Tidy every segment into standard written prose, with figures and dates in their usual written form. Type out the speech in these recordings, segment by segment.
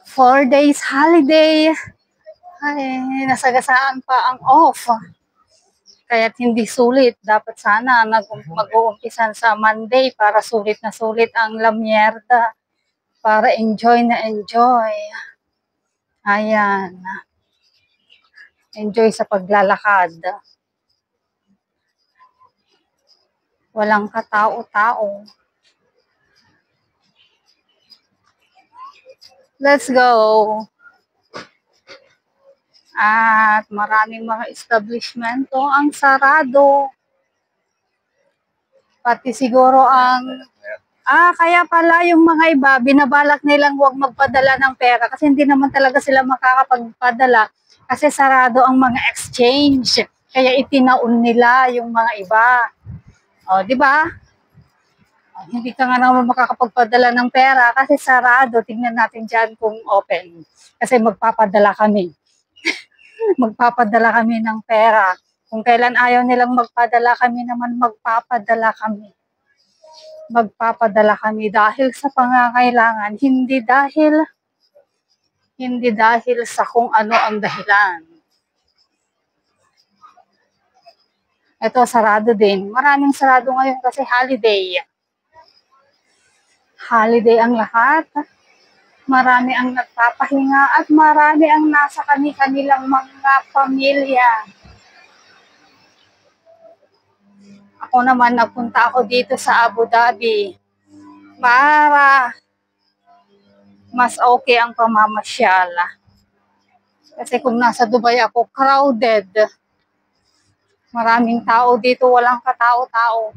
4 days holiday. Ay, nasagasaan pa ang off. Kaya't hindi sulit. Dapat sana mag-uumpisan sa Monday para sulit na sulit ang La Mierda. Para enjoy na enjoy. Ayan. Enjoy sa paglalakad. Walang katao-tao. Let's go. At maraming mga establishmento ang sarado. Pati siguro kaya pala yung mga iba, binabalak nilang huwag magpadala ng pera kasi hindi naman talaga sila makakapagpadala kasi sarado ang mga exchange. Kaya itinaon nila yung mga iba. O, di ba? Hindi ka nga naman makakapagpadala ng pera kasi sarado. Tingnan natin dyan kung open. Kasi magpapadala kami. Magpapadala kami ng pera. Kung kailan ayaw nilang magpadala, kami naman magpapadala kami. Magpapadala kami dahil sa pangangailangan, hindi dahil sa kung ano ang dahilan. Ito, sarado din. Maraming sarado ngayon kasi holiday. Holiday ang lahat. Marami ang nagpapahinga at marami ang nasa kanilang mga pamilya. Ako naman, nagpunta ako dito sa Abu Dhabi para mas okay ang pamamasyal. Kasi kung nasa Dubai ako, crowded. Maraming tao dito, walang katao-tao.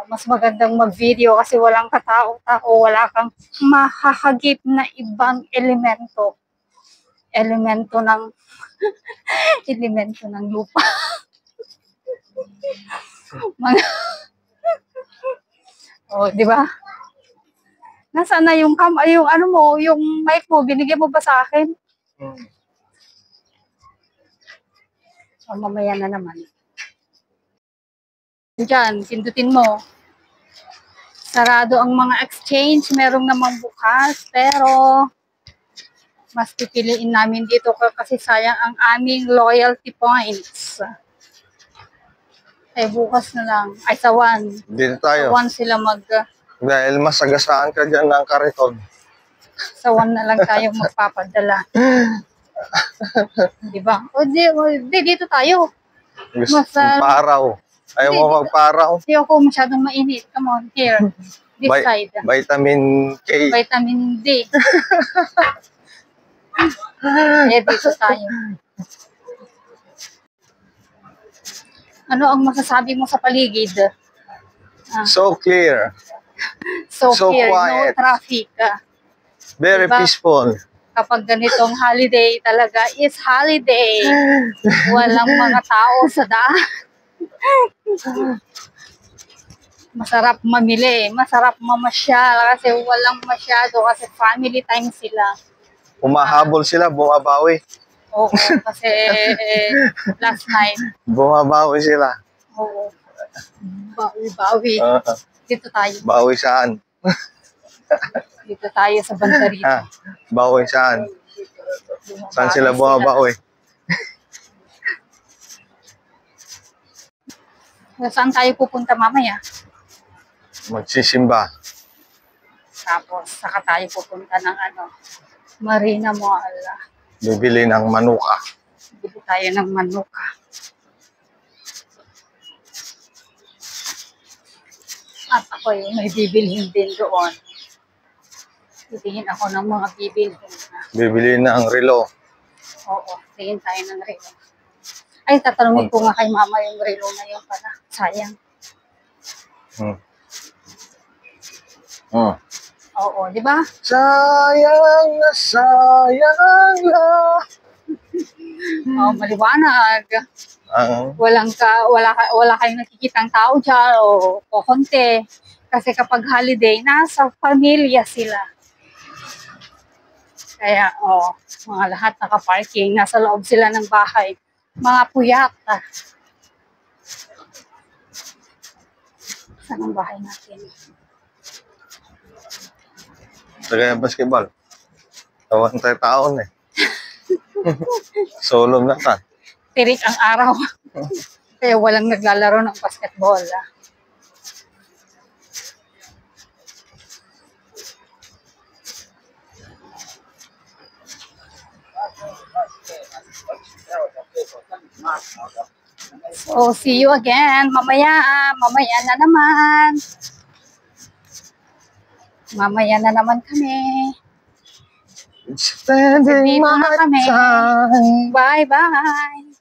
Mas magandang mag-video kasi walang katao-tao, wala kang mahahagip na ibang elemento. Elemento ng elemento ng lupa. Di ba? Nasaan na yung yung mic mo, binigyan mo ba sa akin? Mamaya na naman. Diyan, pindutin mo. Sarado ang mga exchange, merong namang bukas, pero mas pipiliin namin dito kasi sayang ang aming loyalty points. Ay, bukas na lang. Ay, sa 1. Dito tayo. Sa 1 sila Dahil masagasaan ka dyan ng kariton. Sa 1 na lang tayo magpapadala. Diba? Dito tayo. Paraw. Ayaw mo magparaw? Hindi ako masyadong mainit. Come on, here. This side. Vitamin K. Vitamin D. Dito tayo. Ano ang masasabi mo sa paligid? So clear. So clear. Quiet. No traffic. Very peaceful. Kapag ganitong holiday talaga is holiday. Walang mga tao sa daan. Masarap mamili, masarap mamasyal kasi walang masyado kasi family time sila. Umahabol sila, bumabawi. Oo, kasi last night. Bumabawi sila. Oo. Bawi. Dito tayo. Bawi saan? Dito tayo sa banda rito. Bawi saan? Saan sila bumabawi? Saan tayo pupunta mamaya? Magsisimba. Tapos, saka tayo pupunta ng Marina Mall. Bibili ng manuka. Bibili tayo ng manuka. At ako may bibilhin din doon. Titingin ako ng mga bibilhin. Bibili na ang relo. Oo, tingin tayo ng relo. Ay, tatanungin ko nga kay mama yung relo na yun pala. Sayang. Oo, di ba? Sayang na sayang lang. Maliwanag. Wala kayong nakikitang tao dyan o konti. Kasi kapag holiday, nasa pamilya sila. Kaya, mga lahat naka-parking, nasa loob sila ng bahay. Mga puyat. Saan ang bahay natin? Tagay basketball. Tawan tayo taon eh. Solo na ka. Tirik ang araw. Kaya walang naglalaro ng basketball. So, see you again. Mamaya, mamaya na naman. Mamaya na naman kami. Spending Dito na my kami. time. Bye-bye.